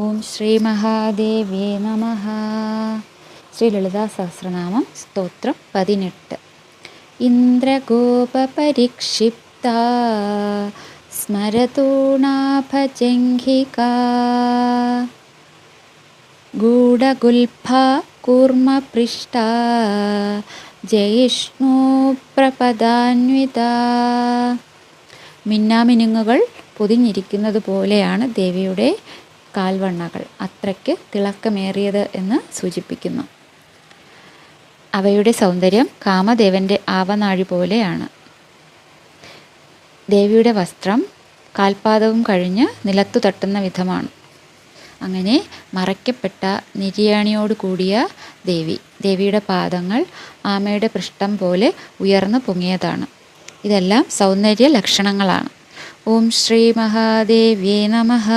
ഓം ശ്രീ മഹാദേവ്യേ നമഃ. ശ്രീ ലളിതാ സഹസ്രനാമം സ്തോത്രം 18. ഇന്ദ്രഗോപപരിക്ഷിപ്ത സ്മരതൂണാഭജംഘികാ ഗൂഢഗുൽഫാ കൂർമ്മപൃഷ്ഠാ ജയിഷ്ണു പ്രപദാന്വിതാ. മിന്നാമിനുങ്ങുകൾ പൊതിഞ്ഞിരിക്കുന്നത് പോലെയാണ് ദേവിയുടെ കാൽവണ്ണകൾ, അത്രയ്ക്ക് തിളക്കമേറിയത് എന്ന് സൂചിപ്പിക്കുന്നു. അവയുടെ സൗന്ദര്യം കാമദേവൻ്റെ ആവനാഴി പോലെയാണ്. ദേവിയുടെ വസ്ത്രം കാൽപാദവും കഴിഞ്ഞ് നിലത്തു തട്ടുന്ന വിധമാണ്. അങ്ങനെ മറയ്ക്കപ്പെട്ട നിര്യാണിയോട് കൂടിയ ദേവിയുടെ പാദങ്ങൾ ആമയുടെ പൃഷ്ഠം പോലെ ഉയർന്നു പൊങ്ങിയതാണ്. ഇതെല്ലാം സൗന്ദര്യ ലക്ഷണങ്ങളാണ്. ഓം ശ്രീ മഹാദേവ്യേ നമഃ.